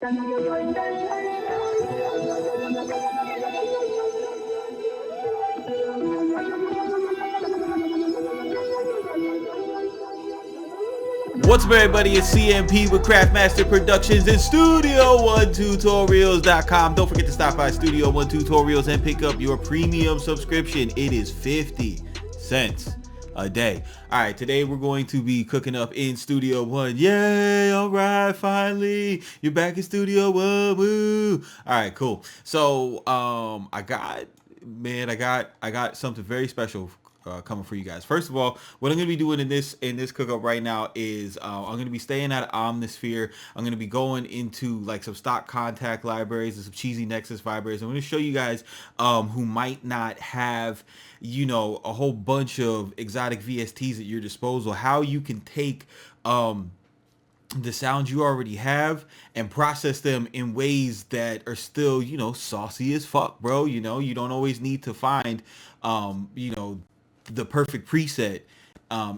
What's up, everybody? It's CMP with Craftmaster Productions and Studio1Tutorials.com. Don't forget to stop by Studio One Tutorials and pick up your premium subscription. It is 50 cents a day. All right, today we're going to be cooking up in Studio One. Yay! All right, finally, you're back in Studio One. Woo! All right, cool. So, I got something very special coming for you guys. First of all, what I'm going to be doing in this cook up right now is I'm going to be staying out of Omnisphere. I'm going to be going into like some stock contact libraries and some cheesy Nexus libraries. I'm going to show you guys who might not have, you know, a whole bunch of exotic VSTs at your disposal, how you can take the sounds you already have and process them in ways that are still, you know, saucy as fuck, bro. You know, you don't always need to find you know, the perfect preset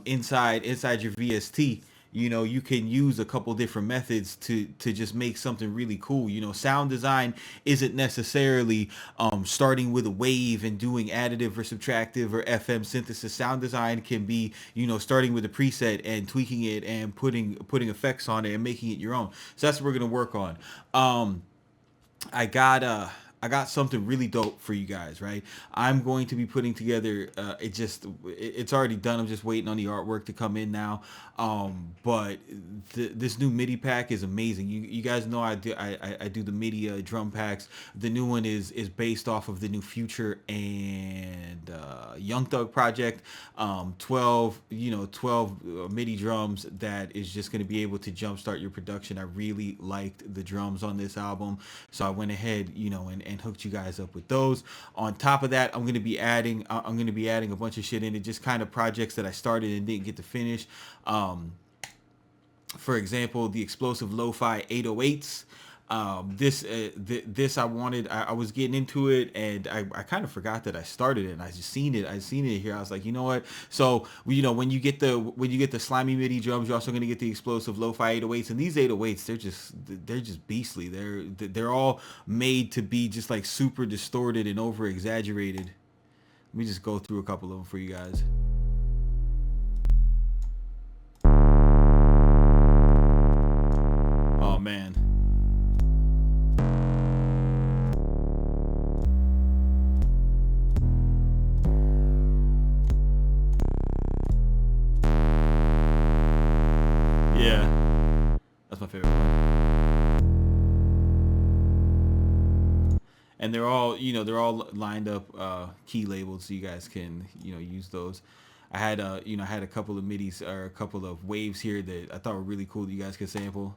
inside your VST. You know, you can use a couple different methods to just make something really cool. You know, sound design isn't necessarily starting with a wave and doing additive or subtractive or FM synthesis. Sound design can be, you know, starting with a preset and tweaking it and putting effects on it and making it your own. So that's what we're gonna work on. I got something really dope for you guys, right? I'm going to be putting together, it's already done. I'm just waiting on the artwork to come in now. But this new MIDI pack is amazing. You guys know I do the MIDI drum packs. The new one is based off of the new Future and Young Thug project. 12 MIDI drums that is just going to be able to jumpstart your production. I really liked the drums on this album, so I went ahead, you know, and hooked you guys up with those. On top of that, I'm going to be adding a bunch of shit in it, just kind of projects that I started and didn't get to finish. For example, the explosive lo-fi 808s. This I was getting into it, and I kind of forgot that I started it, and I seen it here. I was like, you know what? So, you know, when you get the slimy MIDI drums, you're also going to get the explosive lo-fi 808s, and these 808s, they're just beastly. They're all made to be just like super distorted and over exaggerated. Let me just go through a couple of them for you guys. Oh man. Yeah, that's my favorite one. And they're all, you know, they're all lined up, key labeled, so you guys can, you know, use those. I had a couple of midis or a couple of waves here that I thought were really cool that you guys could sample.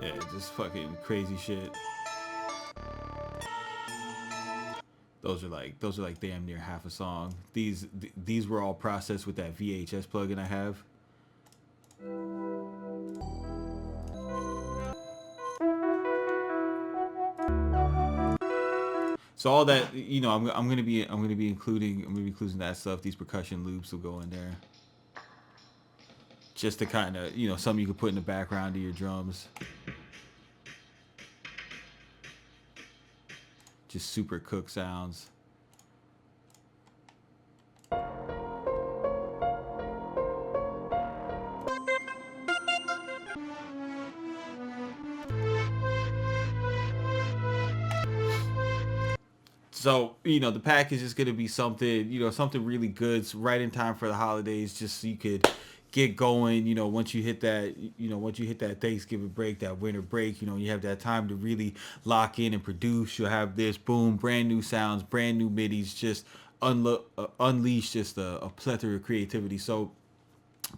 Yeah, just fucking crazy shit. Those are like damn near half a song. These were all processed with that VHS plugin I have. So all that, you know, I'm gonna be including that stuff. These percussion loops will go in there, just to kind of, you know, something you could put in the background of your drums. Just super cook sounds. So, you know, the package is going to be something, you know, something really good, right in time for the holidays, just so you could get going, you know, once you hit that Thanksgiving break, that winter break, you know, you have that time to really lock in and produce. You'll have this, boom, brand new sounds, brand new midis, just unleash just a plethora of creativity. So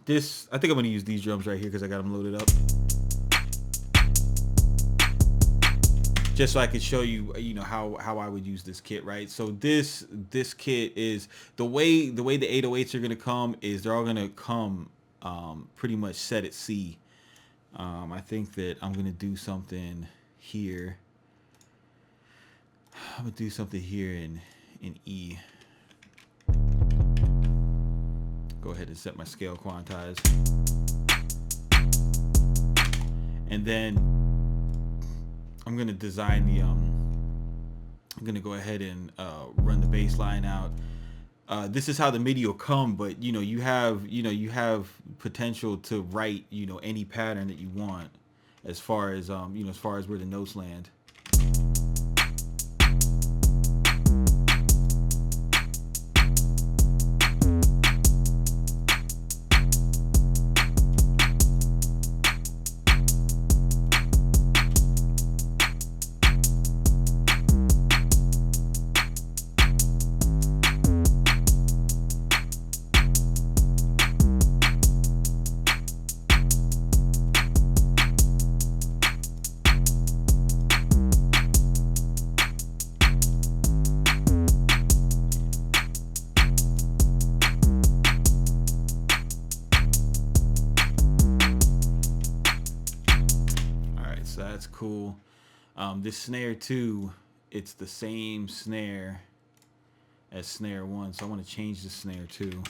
this, I think I'm going to use these drums right here because I got them loaded up. just so I could show you, how I would use this kit, right? So this kit is the way the 808s are gonna come is they're all gonna come pretty much set at C. I think that I'm gonna do something here. I'm gonna do something here in E. Go ahead and set my scale quantize, and then I'm gonna design the I'm gonna go ahead and run the bass line out. This is how the MIDI will come, but you have potential to write any pattern that you want, as far as as far as where the notes land. So that's cool. This snare too, it's the same snare as snare 1, so I want to change the snare too.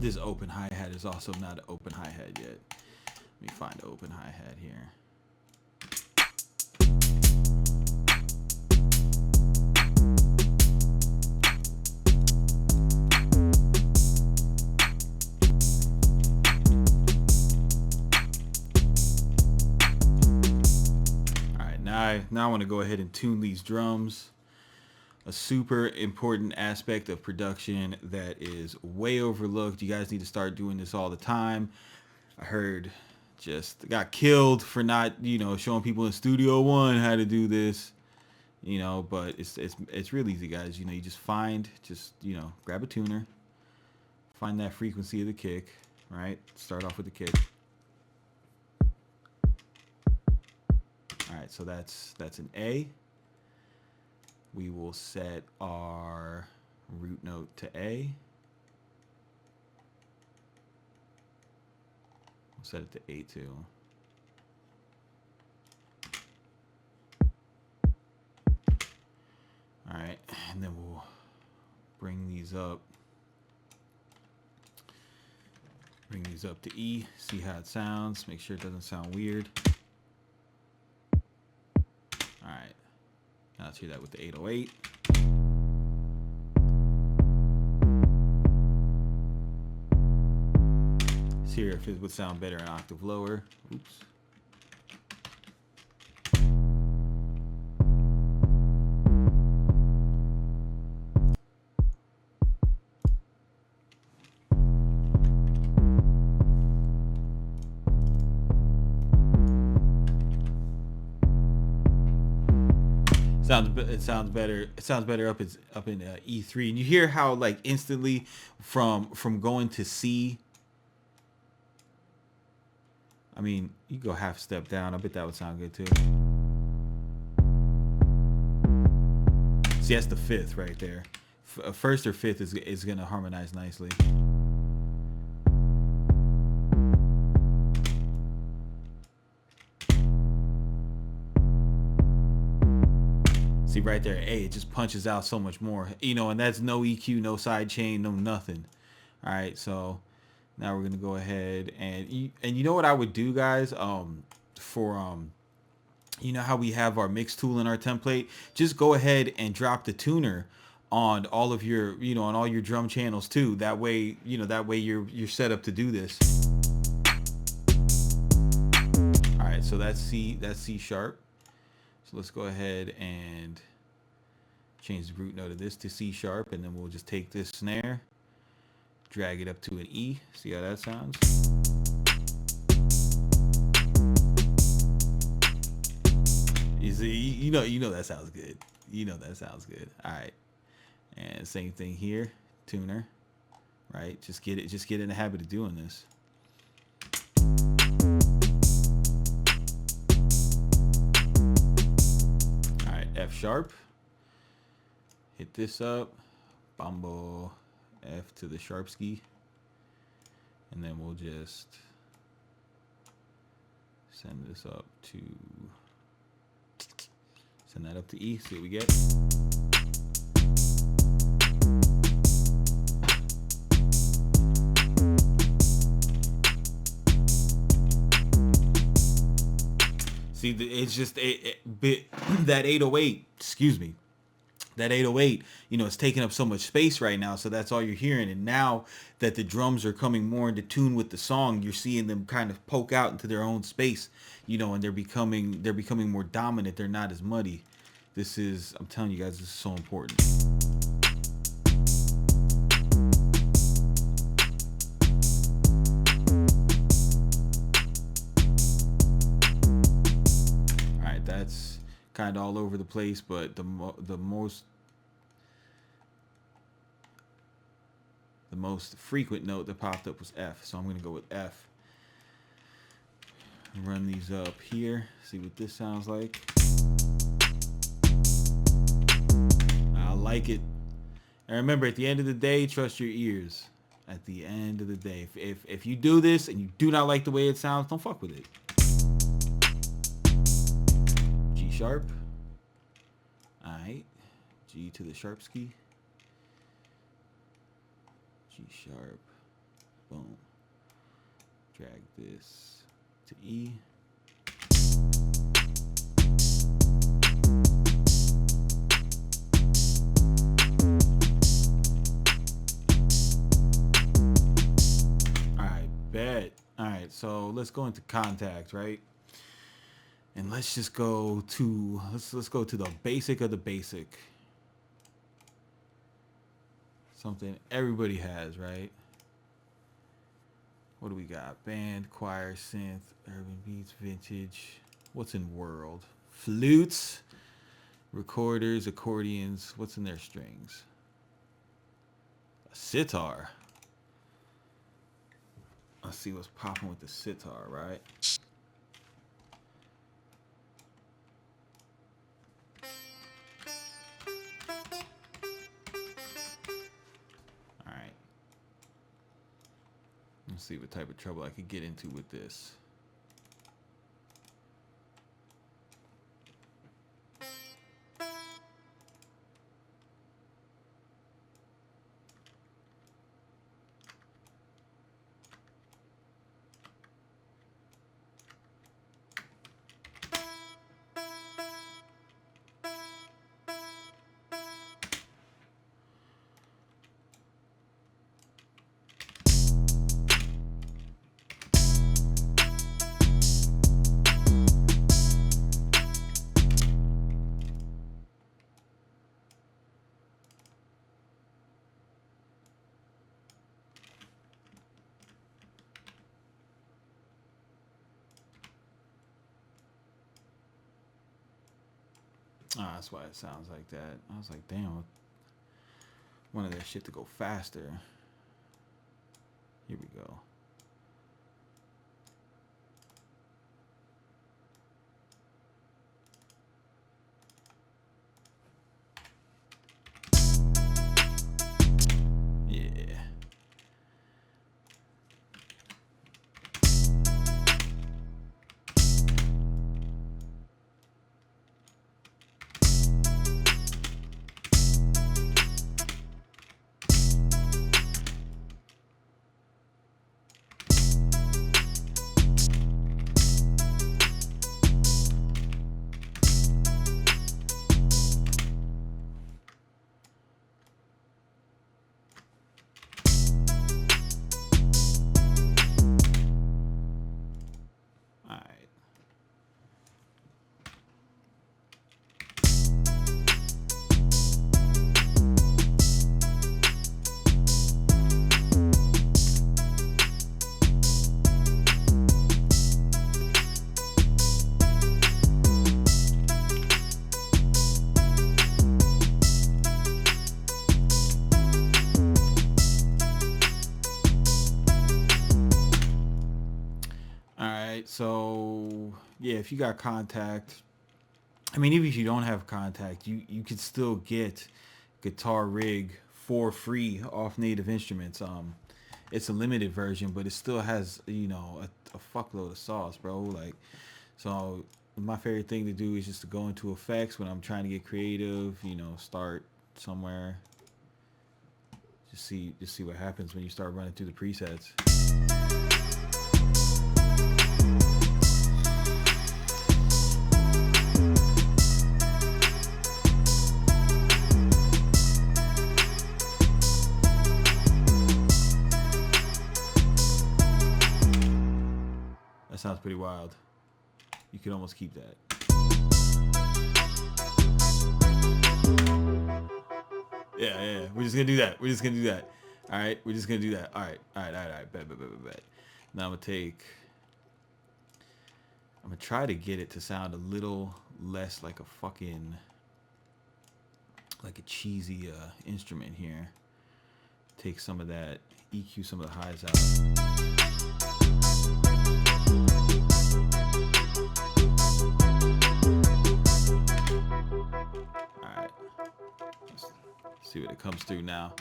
This open hi-hat is also not an open hi-hat yet. Let me find an open hi-hat here. All right, now I want to go ahead and tune these drums. A super important aspect of production that is way overlooked. You guys need to start doing this all the time. I heard just got killed for not, showing people in Studio One how to do this, but it's really easy, guys. You just grab a tuner, find that frequency of the kick, right? Start off with the kick. All right, so that's an A. We will set our root note to A. We'll set it to A2. All right, and then we'll bring these up. Bring these up to E, see how it sounds, make sure it doesn't sound weird. All right. Now let's hear that with the 808. Let's hear if it would sound better an octave lower. Oops. It sounds better. It sounds better up in E3, and you hear how like instantly from going to C. I mean, you go half step down. I bet that would sound good too. See, that's the 5th right there. First or 5th is gonna harmonize nicely. See right there, A, it just punches out so much more, and that's no EQ, no side chain, no nothing. All right, so now we're gonna go ahead and you know what I would do, guys, for how we have our mix tool in our template, just go ahead and drop the tuner on all of your, on all your drum channels too. That way, you're set up to do this. All right, so that's C sharp. So let's go ahead and change the root note of this to C sharp, and then we'll just take this snare, drag it up to an E. See how that sounds? You see, you know that sounds good. You know that sounds good. All right, and same thing here, tuner, right? Just get in the habit of doing this. All right, F sharp. Hit this up, bumbo, F to the sharp ski, and then we'll just send this up to, send that up to E, see what we get. See, it's just a bit, that 808, excuse me. That 808, you know, it's taking up so much space right now, so that's all you're hearing. And now that the drums are coming more into tune with the song, you're seeing them kind of poke out into their own space, you know, and they're becoming more dominant. They're not as muddy. This is, I'm telling you guys, this is so important. All right, that's kind of all over the place, but the most frequent note that popped up was F, so I'm going to go with F. Run these up here, see what this sounds like. I like it. And remember, at the end of the day, trust your ears. At the end of the day, if you do this and you do not like the way it sounds, don't fuck with it. G sharp. All right, G to the sharp ski. G sharp, boom. Drag this to E. All right, bet. All right, so let's go into contact, right? And let's just go to let's go to the basic of the basic. Something everybody has, right? What do we got? Band, choir, synth, urban beats, vintage. What's in world? Flutes, recorders, accordions. What's in their strings? A sitar. Let's see what's popping with the sitar, right? Let's see what type of trouble I could get into with this. Oh, that's why it sounds like that. I was like, damn, I wanted that shit to go faster. Here we go. Yeah. right, so yeah, if you got contact, I mean, even if you don't have contact, you could still get Guitar Rig for free off Native Instruments. It's a limited version, but it still has, you know, a fuckload of sauce, bro. Like, so my favorite thing to do is just to go into effects when I'm trying to get creative. You know, start somewhere. Just see what happens when you start running through the presets. That sounds pretty wild. You could almost keep that. Yeah. We're just gonna do that. All right, we're just gonna do that. All right. Bet. Now I'm gonna try to get it to sound a little less like a fucking, like a cheesy instrument here. Take some of that, EQ some of the highs out. Alright. Let's see what it comes through now.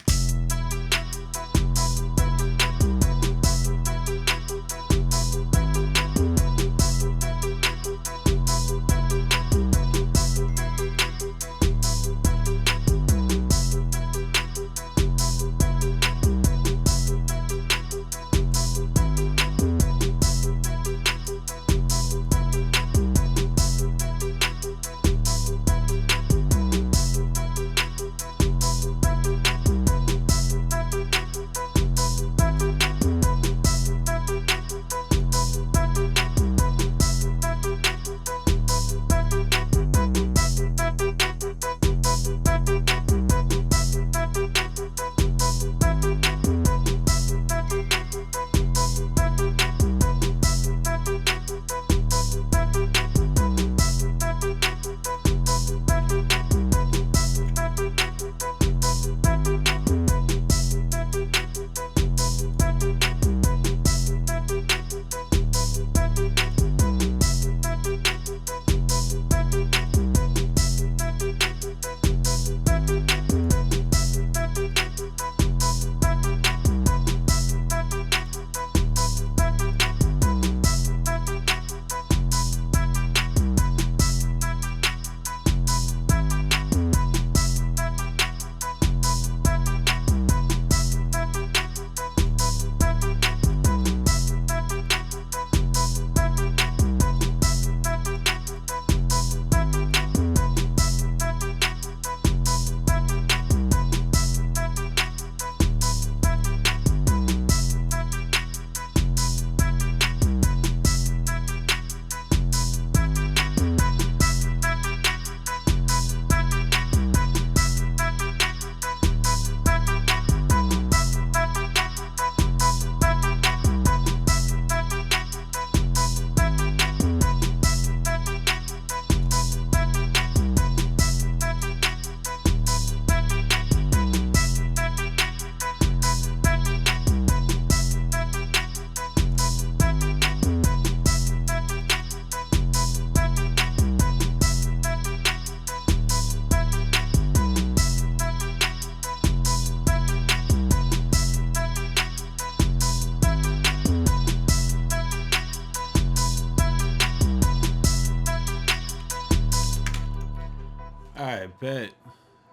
Alright, bet.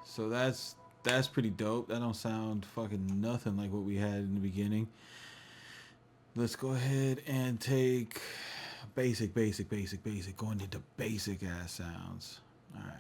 So that's pretty dope. That don't sound fucking nothing like what we had in the beginning. Let's go ahead and take basic, going into basic ass sounds. Alright.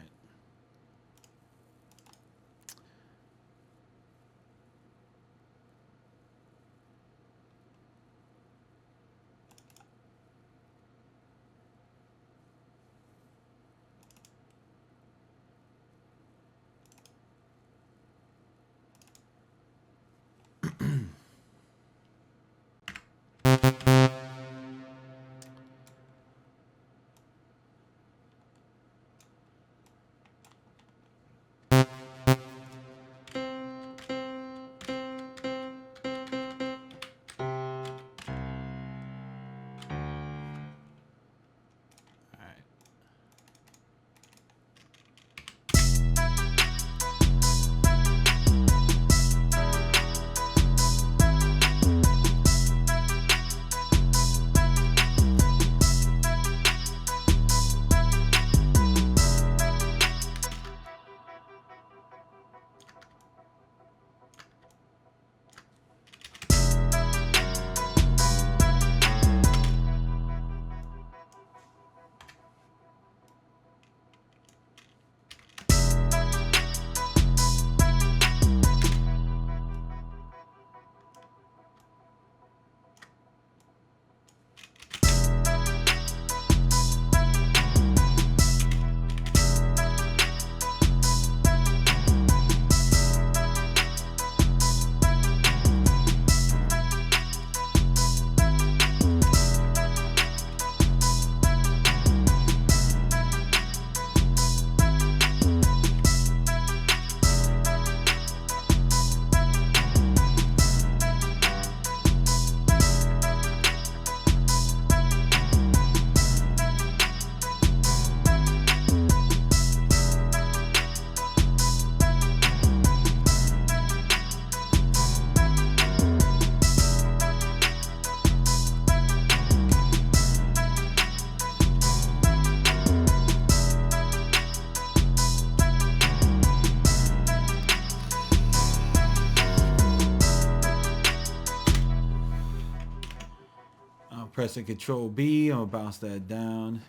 Pressing Control B, I'm gonna bounce that down.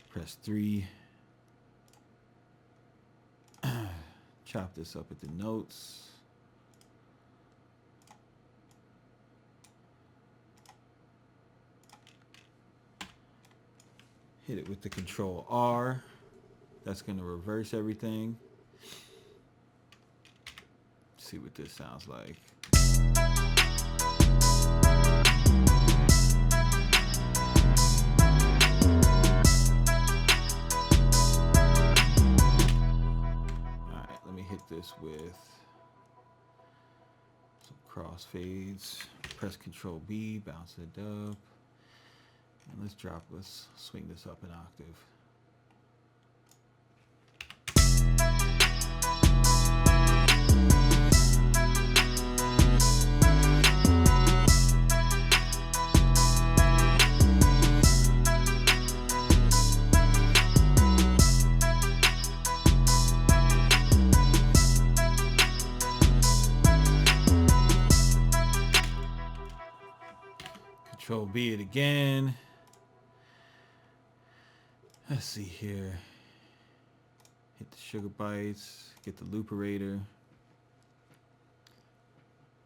Press 3. Chop this up at the notes. Hit it with the Control R. That's gonna reverse everything. See what this sounds like. Alright, let me hit this with some crossfades. Press Control B, bounce it up. And let's swing this up an octave. Control B it again. Let's see here. Hit the sugar bites. Get the looperator.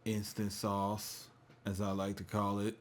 Instant sauce, as I like to call it.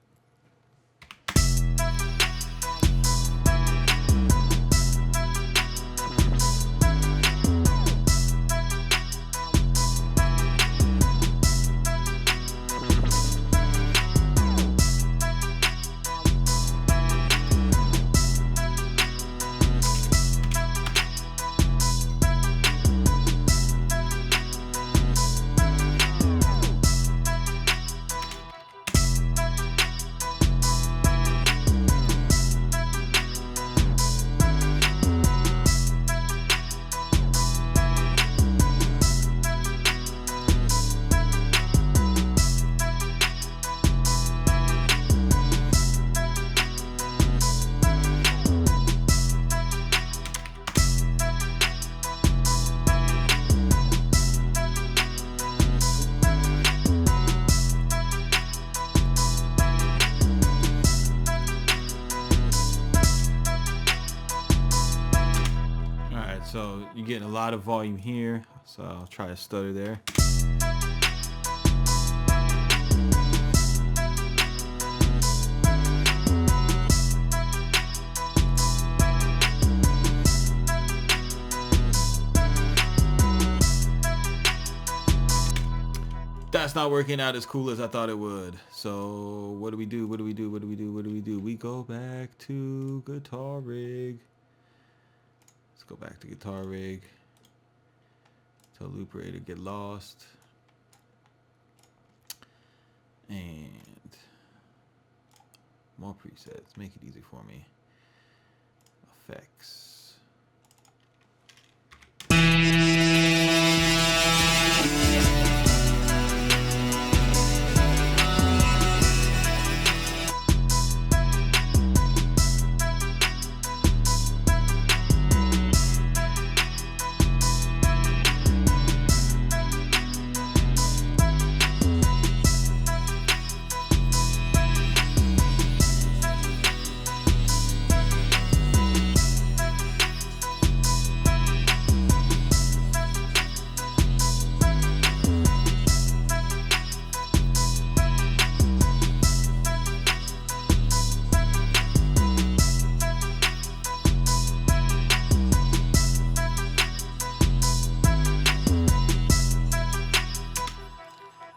So you're getting a lot of volume here, so I'll try to stutter there. That's not working out as cool as I thought it would. So what do we do? We go back to guitar rig. Let's go back to guitar rig. Tell looperator get lost. And more presets. Make it easy for me. Effects.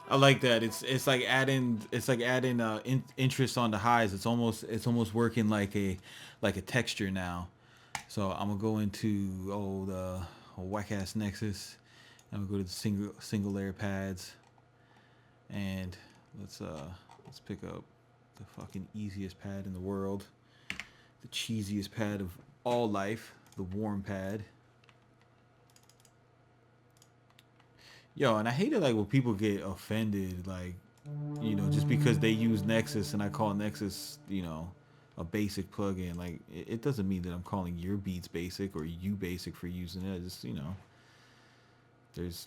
I like that. It's like adding interest on the highs. It's almost working like a texture now. So I'm gonna go into the whack ass Nexus. I'm gonna go to the single layer pads, and let's pick up the fucking easiest pad in the world, the cheesiest pad of all life, the warm pad. Yo, and I hate it like when people get offended, like, you know, just because they use Nexus and I call Nexus, you know, a basic plugin. Like, it doesn't mean that I'm calling your beats basic or you basic for using it. Just, you know, there's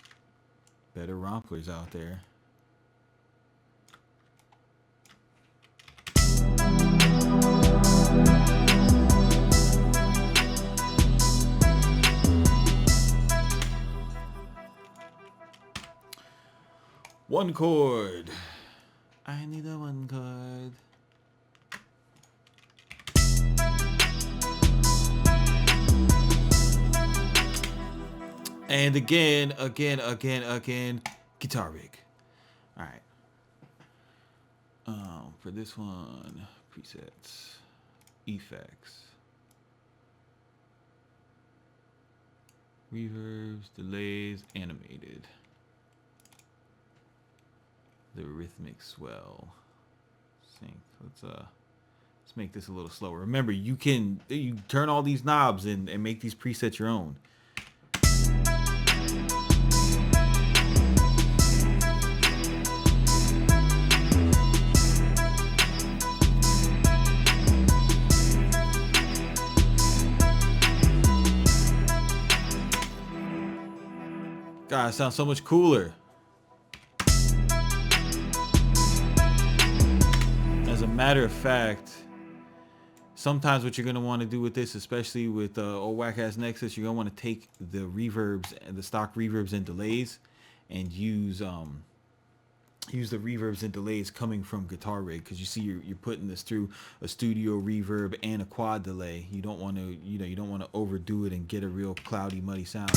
better romplers out there. One chord. I need a one chord. And again, guitar rig. All right. For this one, presets, effects, reverbs, delays, animated, the rhythmic swell, sync. Let's make this a little slower. Remember, you turn all these knobs and make these presets your own. God, it sounds so much cooler. As a matter of fact, sometimes what you're going to want to do with this, especially with old whack-ass Nexus, you're going to want to take the reverbs and the stock reverbs and delays and use the reverbs and delays coming from Guitar Rig, because you see you're putting this through a studio reverb and a quad delay. You don't want to, you don't want to overdo it and get a real cloudy, muddy sound.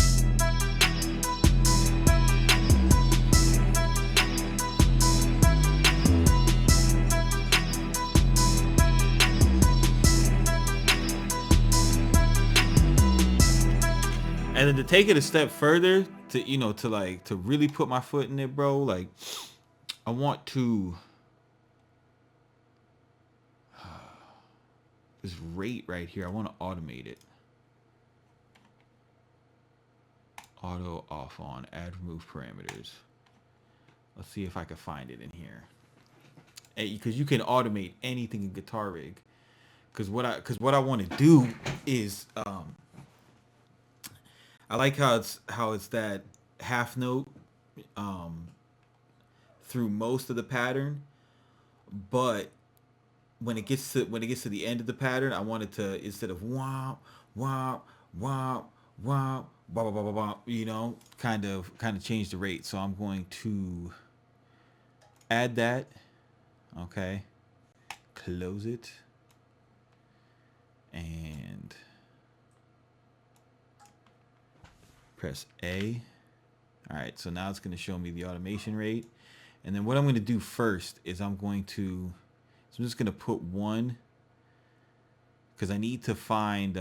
And then to take it a step further, to really put my foot in it, bro, like I want to this rate right here, I want to automate it. Auto off on, add remove parameters. Let's see if I can find it in here. Because you can automate anything in Guitar Rig. Because what I want to do is I like how it's that half note through most of the pattern, but when it gets to the end of the pattern, I want it to, instead of wah wah wah wah blah blah blah blah, kind of change the rate. So I'm going to add that. Okay, close it, and press A. All right, so now it's going to show me the automation rate. And then what I'm going to do first is I'm just going to put 1, because I need to find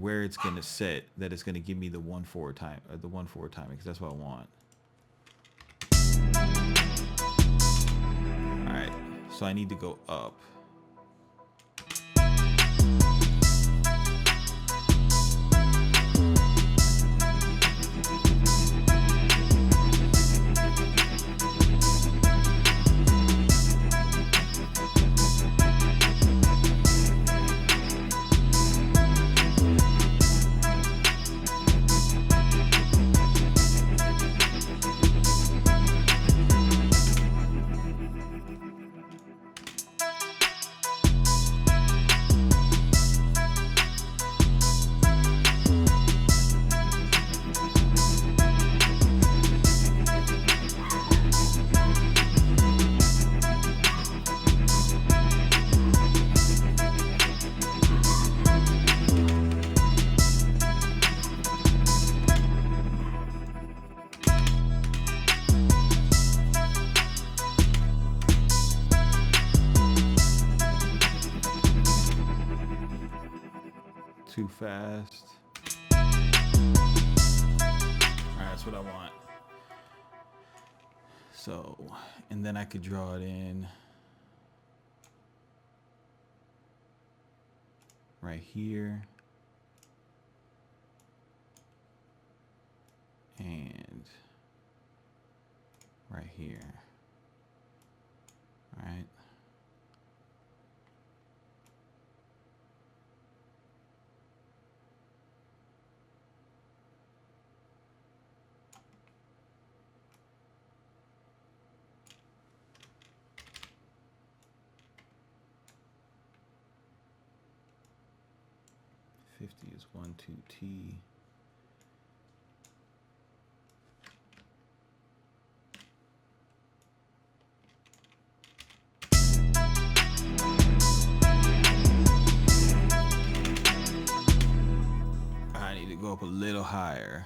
where it's going to set that it's going to give me the 1/4 time, or the 1/4 timing, because that's what I want. All right, so I need to go up. Too fast. All right, that's what I want. So, and then I could draw it in right here. And right here. All right. Is 1 2 T. higher.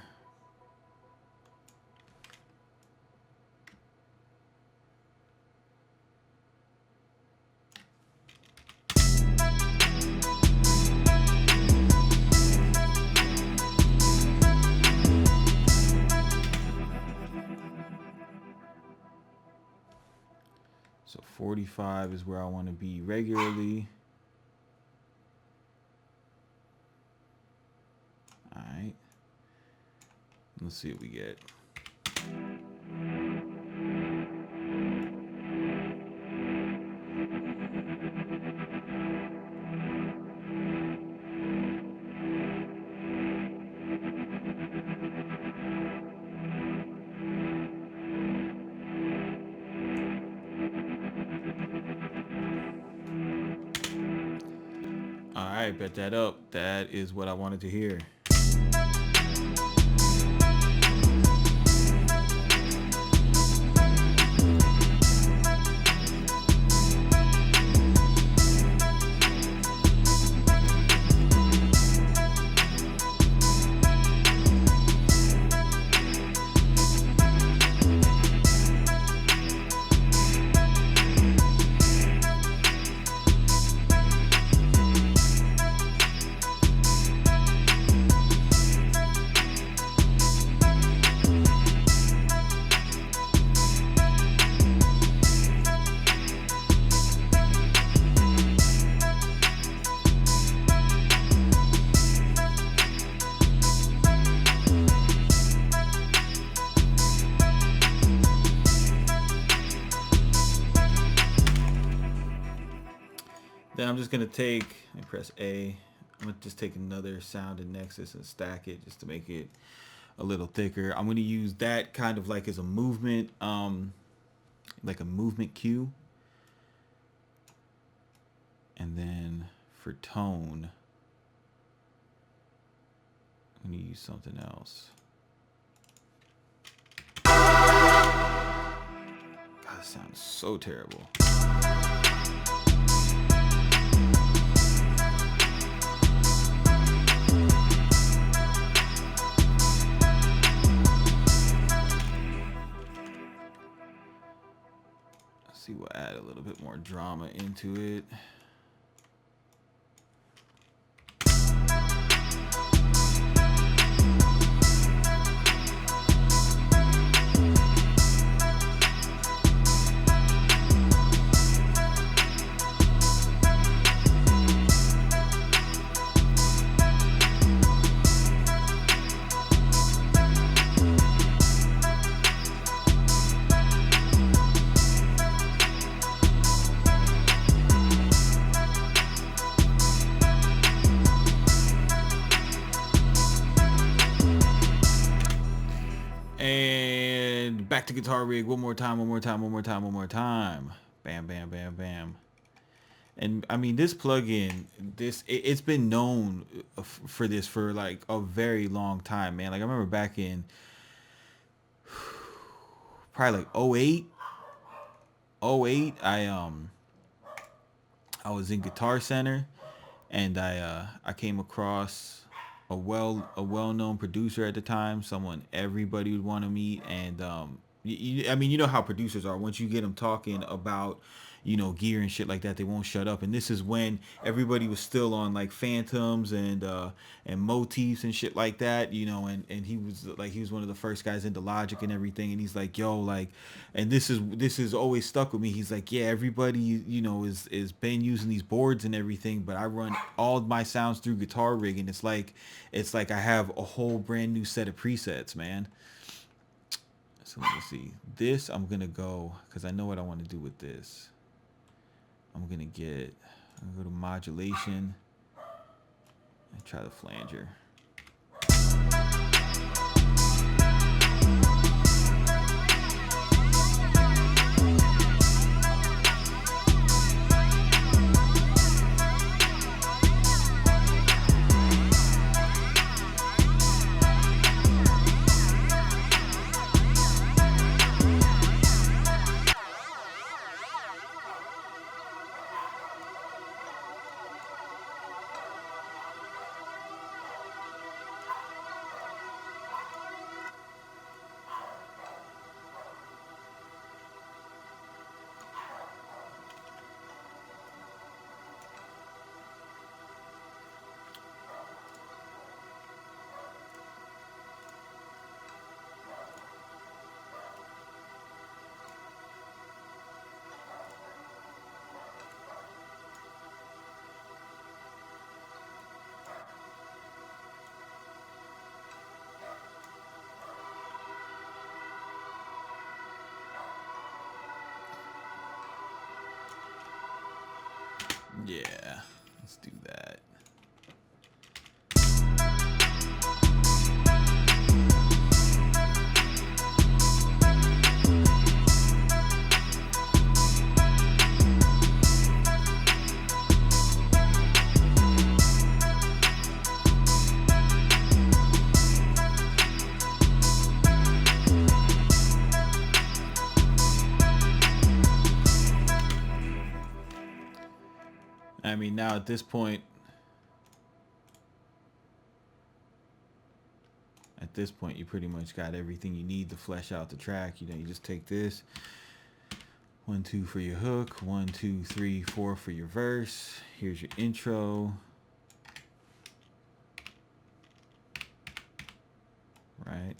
So 45 is where I want to be regularly. All right. Let's see what we get. All right, bet that up. That is what I wanted to hear. Then I'm just gonna take and press A. I'm gonna just take another sound in Nexus and stack it just to make it a little thicker. I'm gonna use that kind of like as a movement, like a movement cue. And then for tone, I'm gonna use something else. God, that sounds so terrible. See, we'll add a little bit more drama into it. And back to Guitar Rig one more time. Bam, bam, bam, bam. And I mean, this plugin, it's been known for this for like a very long time, man. Like I remember back in probably like 08, I was in Guitar Center, and I came across a well-known producer at the time, someone everybody would want to meet. And I mean, you know how producers are. Once you get them talking about, you know, gear and shit like that, they won't shut up. And this is when everybody was still on like Phantoms and motifs and shit like that, you know. And he was one of the first guys into Logic and everything. And he's like, yo, like, and this is always stuck with me. He's like, yeah, everybody, you know, is been using these boards and everything, but I run all my sounds through Guitar Rig, and it's like I have a whole brand new set of presets, man. So let me see. This I'm gonna go, because I know what I want to do with this. I'm gonna go to modulation and try the flanger. Yeah, let's do that. I mean, now at this point, you pretty much got everything you need to flesh out the track. You know, you just take this 1 2 for your hook, 1 2 3 4 for your verse. Here's your intro, right?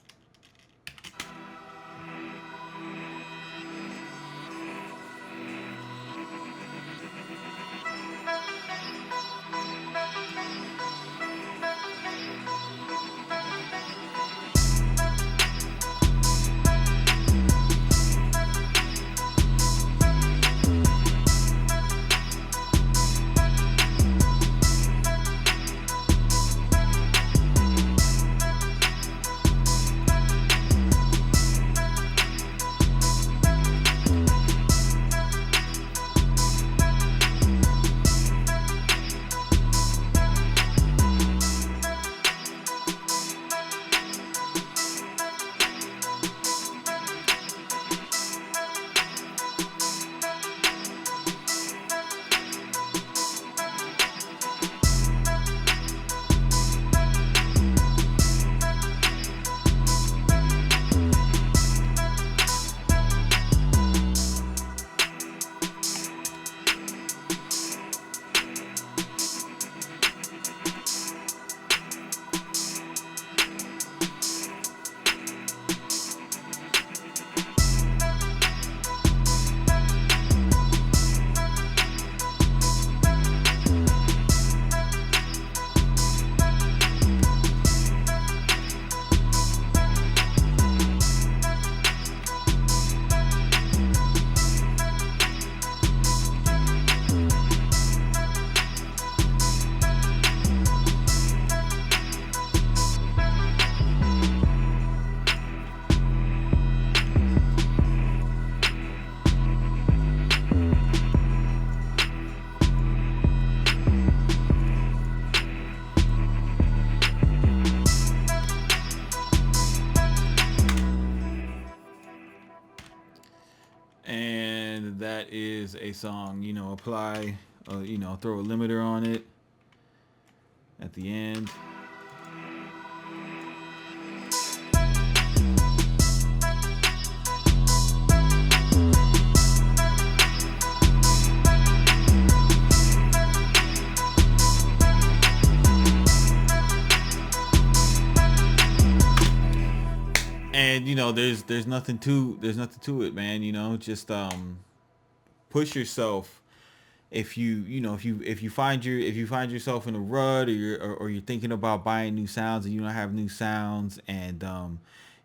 And that is a song. You know, apply, you know, throw a limiter on it at the end. And you know, there's nothing to it, man. You know, just push yourself. If you find yourself in a rut, or you're thinking about buying new sounds and you don't have new sounds, and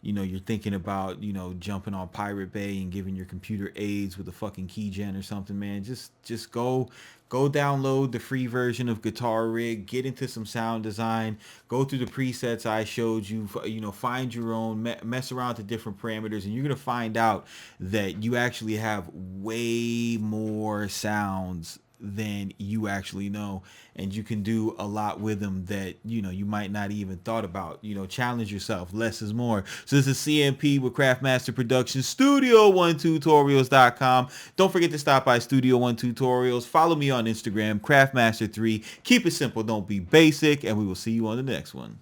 you know, you're thinking about, you know, jumping on Pirate Bay and giving your computer AIDS with a fucking keygen or something, man, just go download the free version of Guitar Rig, get into some sound design, go through the presets I showed you, you know, find your own, mess around to different parameters, and you're going to find out that you actually have way more sounds than you actually know, and you can do a lot with them that, you know, you might not even thought about. You know, challenge yourself. Less is more. So this is CMP with Craftmaster Productions, Studio1Tutorials.com. Don't forget to stop by Studio One Tutorials. Follow me on Instagram, Craftmaster3. Keep it simple, don't be basic, and we will see you on the next one.